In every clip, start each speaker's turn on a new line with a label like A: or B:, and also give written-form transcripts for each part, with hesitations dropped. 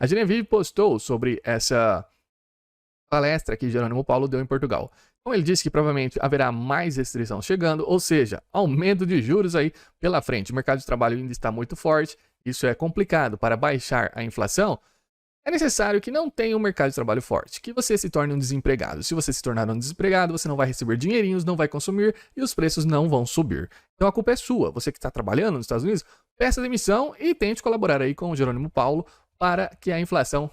A: A Genevieve postou sobre essa palestra que Jerônimo Paulo deu em Portugal. Então ele disse que provavelmente haverá mais restrição chegando, ou seja, aumento de juros aí pela frente. O mercado de trabalho ainda está muito forte, isso é complicado. Para baixar a inflação, é necessário que não tenha um mercado de trabalho forte, que você se torne um desempregado. Se você se tornar um desempregado, você não vai receber dinheirinhos, não vai consumir e os preços não vão subir. Então a culpa é sua. Você que está trabalhando nos Estados Unidos, peça demissão e tente colaborar aí com o Jerônimo Paulo para que a inflação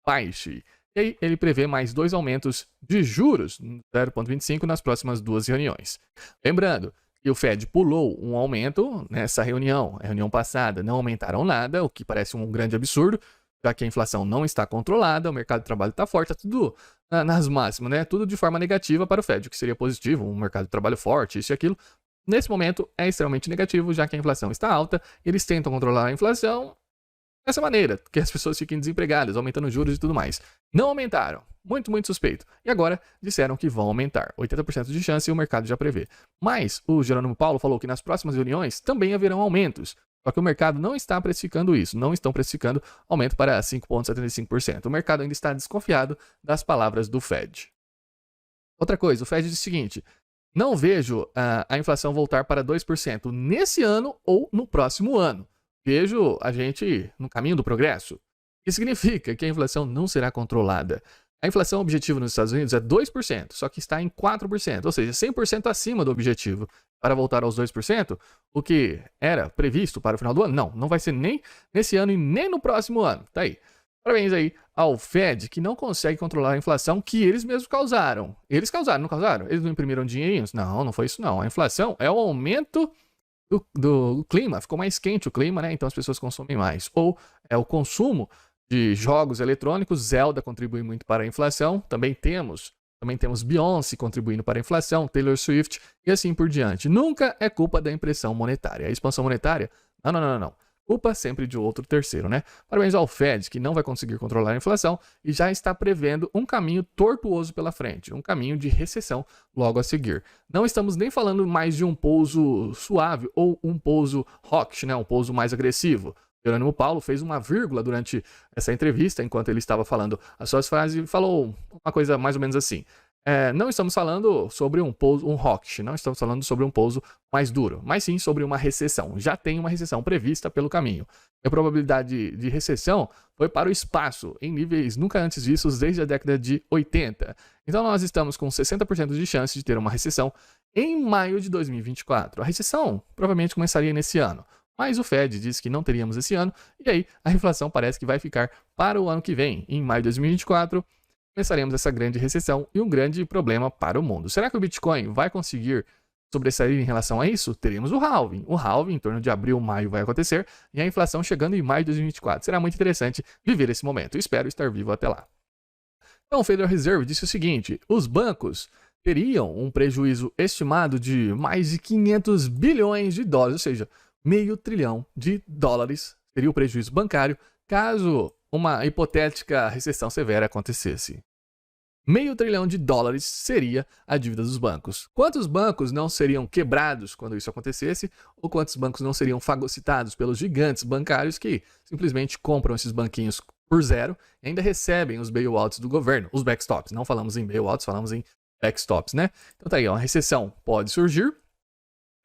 A: baixe. E aí ele prevê mais 2 aumentos de juros, 0,25 nas próximas 2 reuniões. Lembrando que o Fed pulou um aumento nessa reunião. A reunião passada não aumentaram nada, o que parece um grande absurdo, já que a inflação não está controlada, o mercado de trabalho está forte, está tudo nas máximas, né? Tudo de forma negativa para o Fed, o que seria positivo, um mercado de trabalho forte, isso e aquilo. Nesse momento é extremamente negativo, já que a inflação está alta, eles tentam controlar a inflação dessa maneira, que as pessoas fiquem desempregadas, aumentando os juros e tudo mais. Não aumentaram. Muito, muito suspeito. E agora disseram que vão aumentar. 80% de chance e o mercado já prevê. Mas o Jerônimo Paulo falou que nas próximas reuniões também haverão aumentos. Só que o mercado não está precificando isso. Não estão precificando aumento para 5,75%. O mercado ainda está desconfiado das palavras do Fed. Outra coisa, o Fed diz o seguinte: não vejo a inflação voltar para 2% nesse ano ou no próximo ano. Vejo a gente no caminho do progresso. Isso significa que a inflação não será controlada. A inflação objetiva nos Estados Unidos é 2%, só que está em 4%, ou seja, 100% acima do objetivo. Para voltar aos 2%, o que era previsto para o final do ano, não vai ser nem nesse ano e nem no próximo ano. Tá aí. Parabéns aí ao Fed, que não consegue controlar a inflação que eles mesmos causaram. Eles causaram, não causaram? Eles não imprimiram dinheirinhos? Não foi isso não. A inflação é o aumento do clima, ficou mais quente o clima, né? Então as pessoas consomem mais. Ou é o consumo de jogos eletrônicos, Zelda contribui muito para a inflação, também temos Beyoncé contribuindo para a inflação, Taylor Swift e assim por diante. Nunca é culpa da impressão monetária. A expansão monetária, não. Culpa sempre de outro terceiro, né? Parabéns ao Fed, que não vai conseguir controlar a inflação e já está prevendo um caminho tortuoso pela frente, um caminho de recessão logo a seguir. Não estamos nem falando mais de um pouso suave ou um pouso hawkish, né? Um pouso mais agressivo. Jerônimo Paulo fez uma vírgula durante essa entrevista, enquanto ele estava falando as suas frases, e falou uma coisa mais ou menos assim. Não estamos falando sobre um pouso, um hawkish, não estamos falando sobre um pouso mais duro, mas sim sobre uma recessão. Já tem uma recessão prevista pelo caminho. A probabilidade de recessão foi para o espaço, em níveis nunca antes vistos desde a década de 80. Então nós estamos com 60% de chance de ter uma recessão em maio de 2024. A recessão provavelmente começaria nesse ano, mas o Fed disse que não teríamos esse ano, e aí a inflação parece que vai ficar para o ano que vem, em maio de 2024. Começaremos essa grande recessão e um grande problema para o mundo. Será que o Bitcoin vai conseguir sobressair em relação a isso? Teremos o halving. O halving em torno de abril, maio vai acontecer e a inflação chegando em maio de 2024. Será muito interessante viver esse momento. Espero estar vivo até lá. Então, o Federal Reserve disse o seguinte: os bancos teriam um prejuízo estimado de mais de 500 bilhões de dólares, ou seja, $500 bilhão seria o prejuízo bancário caso uma hipotética recessão severa acontecesse. $500 bilhão seria a dívida dos bancos. Quantos bancos não seriam quebrados quando isso acontecesse? Ou quantos bancos não seriam fagocitados pelos gigantes bancários que simplesmente compram esses banquinhos por zero e ainda recebem os bailouts do governo, os backstops. Não falamos em bailouts, falamos em backstops, né? Então tá aí, uma recessão pode surgir,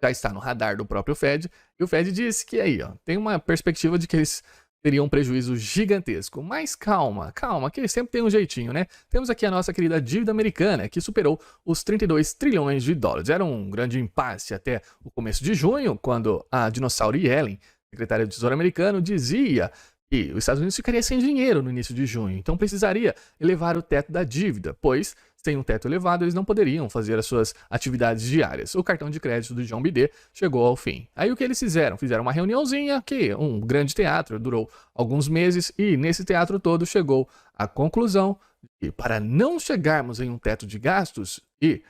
A: já está no radar do próprio Fed, e o Fed disse que aí, tem uma perspectiva de que eles teriam um prejuízo gigantesco. Mas calma, que sempre tem um jeitinho, né? Temos aqui a nossa querida dívida americana, que superou os $32 trilhões. Era um grande impasse até o começo de junho, quando a dinossauro Yellen, secretária do Tesouro americano, dizia que os Estados Unidos ficaria sem dinheiro no início de junho, então precisaria elevar o teto da dívida, pois sem um teto elevado eles não poderiam fazer as suas atividades diárias. O cartão de crédito do John B. chegou ao fim. Aí o que eles fizeram? Fizeram uma reuniãozinha, um grande teatro, durou alguns meses, e nesse teatro todo chegou à conclusão de que para não chegarmos em um teto de gastos e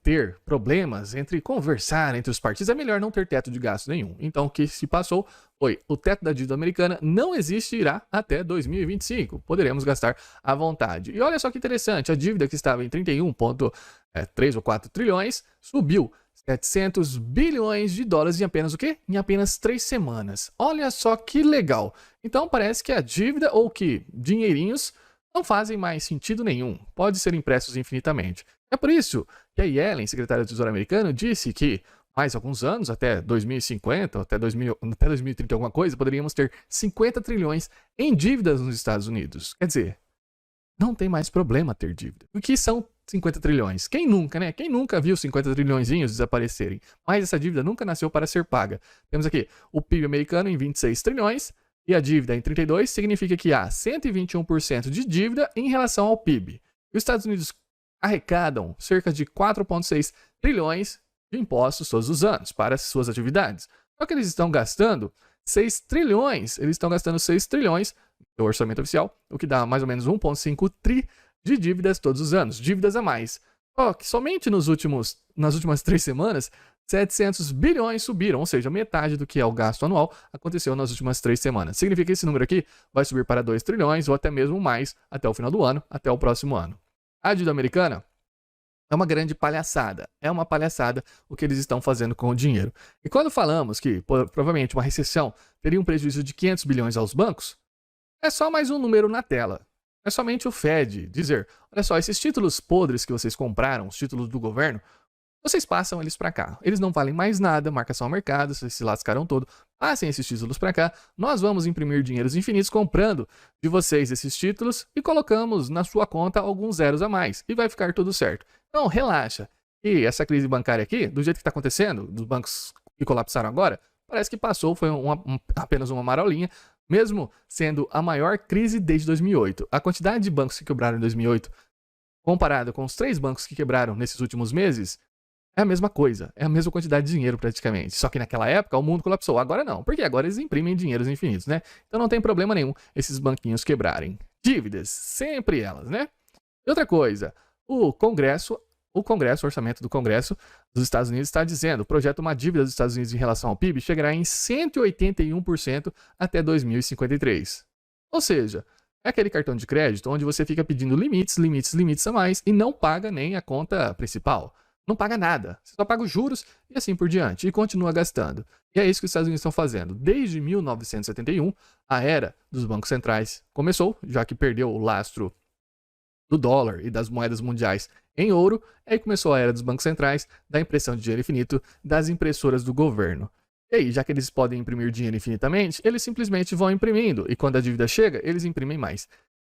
A: ter problemas conversar entre os partidos, é melhor não ter teto de gastos nenhum. Então o que se passou foi: o teto da dívida americana não existirá até 2025. Poderemos gastar à vontade. E olha só que interessante, a dívida que estava em 31,3 ou 4 trilhões subiu 700 bilhões de dólares em apenas o quê? Em apenas 3 semanas. Olha só que legal. Então parece que a dívida ou que dinheirinhos não fazem mais sentido nenhum. Pode ser impressos infinitamente. É por isso que a Yellen, secretária do Tesouro americano, disse que mais alguns anos, até 2050, até 2030 alguma coisa, poderíamos ter 50 trilhões em dívidas nos Estados Unidos. Quer dizer, não tem mais problema ter dívida. O que são 50 trilhões? Quem nunca, né? Quem nunca viu 50 trilhõezinhos desaparecerem? Mas essa dívida nunca nasceu para ser paga. Temos aqui o PIB americano em 26 trilhões e a dívida em 32, significa que há 121% de dívida em relação ao PIB. E os Estados Unidos arrecadam cerca de 4,6 trilhões de impostos todos os anos para as suas atividades. Só que eles estão gastando 6 trilhões. Eles estão gastando 6 trilhões do orçamento oficial, o que dá mais ou menos 1,5 tri de dívidas todos os anos, dívidas a mais. Só que somente nas últimas 3 semanas, 700 bilhões subiram, ou seja, metade do que é o gasto anual aconteceu nas últimas 3 semanas. Significa que esse número aqui vai subir para 2 trilhões ou até mesmo mais até o final do ano, até o próximo ano. A dívida americana é uma grande palhaçada. É uma palhaçada o que eles estão fazendo com o dinheiro. E quando falamos que provavelmente uma recessão teria um prejuízo de 500 bilhões aos bancos, é só mais um número na tela. É somente o Fed dizer, olha só, esses títulos podres que vocês compraram, os títulos do governo, vocês passam eles para cá. Eles não valem mais nada, marcação ao mercado, vocês se lascaram todo. Passem esses títulos para cá, nós vamos imprimir dinheiros infinitos comprando de vocês esses títulos e colocamos na sua conta alguns zeros a mais. E vai ficar tudo certo. Então, relaxa. E essa crise bancária aqui, do jeito que está acontecendo, dos bancos que colapsaram agora, parece que passou, foi apenas uma marolinha, mesmo sendo a maior crise desde 2008. A quantidade de bancos que quebraram em 2008, comparada com os 3 bancos que quebraram nesses últimos meses, é a mesma coisa, é a mesma quantidade de dinheiro praticamente. Só que naquela época o mundo colapsou, agora não, porque agora eles imprimem dinheiros infinitos, né? Então não tem problema nenhum esses banquinhos quebrarem. Dívidas, sempre elas, né? E outra coisa, o orçamento do Congresso dos Estados Unidos está dizendo, projeta uma dívida dos Estados Unidos em relação ao PIB chegará em 181% até 2053. Ou seja, é aquele cartão de crédito onde você fica pedindo limites a mais e não paga nem a conta principal. Não paga nada, você só paga os juros e assim por diante, e continua gastando. E é isso que os Estados Unidos estão fazendo. Desde 1971, a era dos bancos centrais começou, já que perdeu o lastro do dólar e das moedas mundiais em ouro, aí começou a era dos bancos centrais, da impressão de dinheiro infinito, das impressoras do governo. E aí, já que eles podem imprimir dinheiro infinitamente, eles simplesmente vão imprimindo, e quando a dívida chega, eles imprimem mais.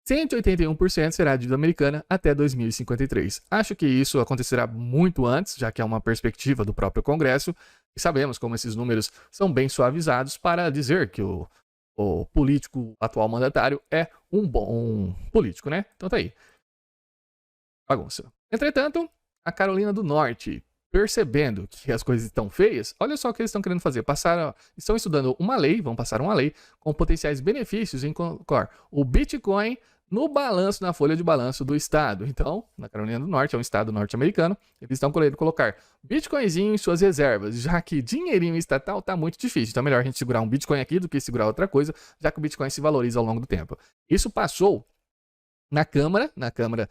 A: 181% será a dívida americana até 2053. Acho que isso acontecerá muito antes, já que é uma perspectiva do próprio Congresso, e sabemos como esses números são bem suavizados para dizer que o político atual mandatário é um bom político, né? Então tá aí. Bagunça. Entretanto, a Carolina do Norte, percebendo que as coisas estão feias, olha só o que eles estão querendo fazer. Estão estudando uma lei, vão passar uma lei com potenciais benefícios em colocar o Bitcoin no balanço, na folha de balanço do estado. Então, na Carolina do Norte, é um estado norte-americano, eles estão querendo colocar Bitcoinzinho em suas reservas, já que dinheirinho estatal tá muito difícil. Então é melhor a gente segurar um Bitcoin aqui do que segurar outra coisa, já que o Bitcoin se valoriza ao longo do tempo. Isso passou na Câmara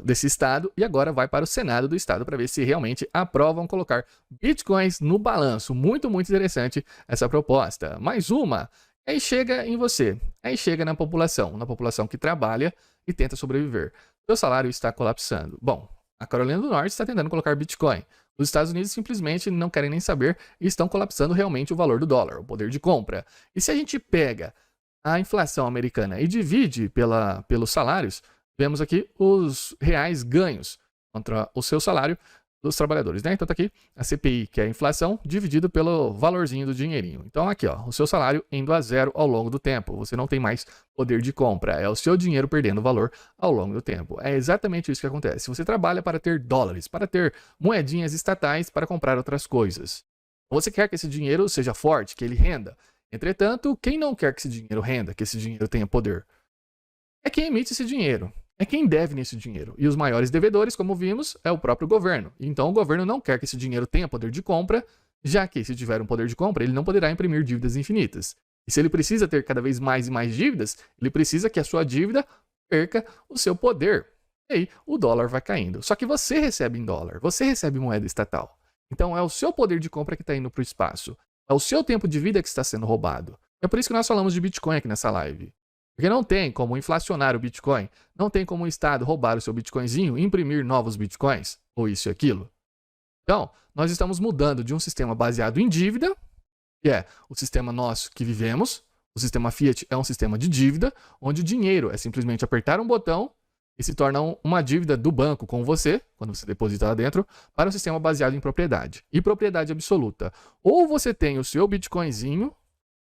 A: desse estado e agora vai para o Senado do estado para ver se realmente aprovam colocar Bitcoins no balanço. Muito, muito interessante essa proposta. Mais uma. Aí chega em você, aí chega na população que trabalha e tenta sobreviver. Seu salário está colapsando. Bom, a Carolina do Norte está tentando colocar Bitcoin. Os Estados Unidos simplesmente não querem nem saber e estão colapsando realmente o valor do dólar, o poder de compra. E se a gente pega a inflação americana e divide pelos salários, vemos aqui os reais ganhos contra o seu salário dos trabalhadores, né? Então tá aqui a CPI, que é a inflação, dividido pelo valorzinho do dinheirinho. Então aqui, ó, o seu salário indo a zero ao longo do tempo. Você não tem mais poder de compra, é o seu dinheiro perdendo valor ao longo do tempo. É exatamente isso que acontece. Você trabalha para ter dólares, para ter moedinhas estatais para comprar outras coisas. Você quer que esse dinheiro seja forte, que ele renda. Entretanto, quem não quer que esse dinheiro renda, que esse dinheiro tenha poder? É quem emite esse dinheiro. É quem deve nesse dinheiro. E os maiores devedores, como vimos, é o próprio governo. Então o governo não quer que esse dinheiro tenha poder de compra, já que se tiver um poder de compra, ele não poderá imprimir dívidas infinitas. E se ele precisa ter cada vez mais e mais dívidas, ele precisa que a sua dívida perca o seu poder. E aí o dólar vai caindo. Só que você recebe em dólar, você recebe moeda estatal. Então é o seu poder de compra que está indo para o espaço. É o seu tempo de vida que está sendo roubado. É por isso que nós falamos de Bitcoin aqui nessa live. Porque não tem como inflacionar o Bitcoin, não tem como o Estado roubar o seu Bitcoinzinho e imprimir novos Bitcoins, ou isso e aquilo. Então, nós estamos mudando de um sistema baseado em dívida, que é o sistema nosso que vivemos. O sistema Fiat é um sistema de dívida, onde o dinheiro é simplesmente apertar um botão e se torna uma dívida do banco com você, quando você deposita lá dentro, para um sistema baseado em propriedade. E propriedade absoluta. Ou você tem o seu Bitcoinzinho,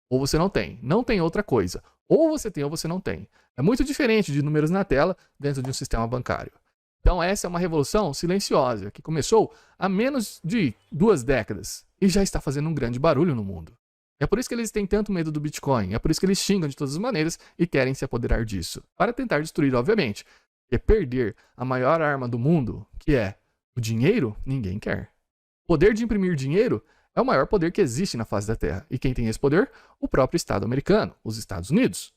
A: ou você não tem. Não tem outra coisa. Ou você tem ou você não tem. É muito diferente de números na tela dentro de um sistema bancário. Então essa é uma revolução silenciosa, que começou há menos de 2 décadas e já está fazendo um grande barulho no mundo. É por isso que eles têm tanto medo do Bitcoin, é por isso que eles xingam de todas as maneiras e querem se apoderar disso. Para tentar destruir, obviamente. Porque perder a maior arma do mundo, que é o dinheiro, ninguém quer. O poder de imprimir dinheiro é o maior poder que existe na face da Terra. E quem tem esse poder? O próprio Estado americano, os Estados Unidos.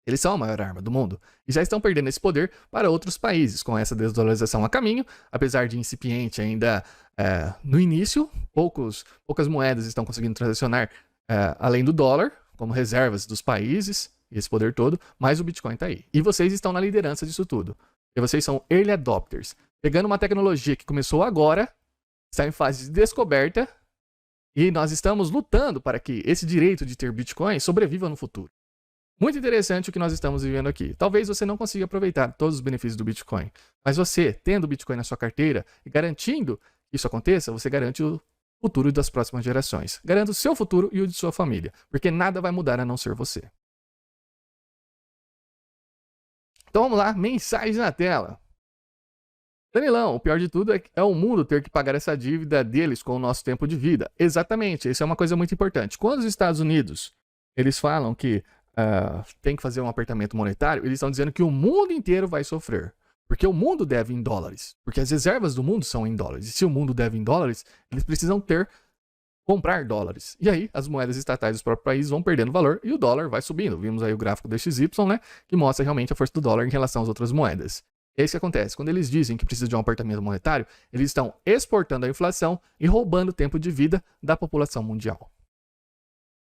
A: Eles são a maior arma do mundo e já estão perdendo esse poder para outros países, com essa desdolarização a caminho, apesar de incipiente ainda no início, poucas moedas estão conseguindo transacionar além do dólar, como reservas dos países, e esse poder todo, mas o Bitcoin está aí. E vocês estão na liderança disso tudo. E vocês são early adopters, pegando uma tecnologia que começou agora, está em fase de descoberta, e nós estamos lutando para que esse direito de ter Bitcoin sobreviva no futuro. Muito interessante o que nós estamos vivendo aqui. Talvez você não consiga aproveitar todos os benefícios do Bitcoin, mas você, tendo Bitcoin na sua carteira e garantindo que isso aconteça, você garante o futuro das próximas gerações. Garante o seu futuro e o de sua família, porque nada vai mudar a não ser você. Então vamos lá, mensagens na tela. Danilão, o pior de tudo é o mundo ter que pagar essa dívida deles com o nosso tempo de vida. Exatamente, isso é uma coisa muito importante. Quando os Estados Unidos, eles falam que tem que fazer um apertamento monetário, eles estão dizendo que o mundo inteiro vai sofrer. Porque o mundo deve em dólares. Porque as reservas do mundo são em dólares. E se o mundo deve em dólares, eles precisam comprar dólares. E aí, as moedas estatais dos próprios países vão perdendo valor e o dólar vai subindo. Vimos aí o gráfico do XY, né? Que mostra realmente a força do dólar em relação às outras moedas. É isso que acontece. Quando eles dizem que precisa de um apertamento monetário, eles estão exportando a inflação e roubando o tempo de vida da população mundial.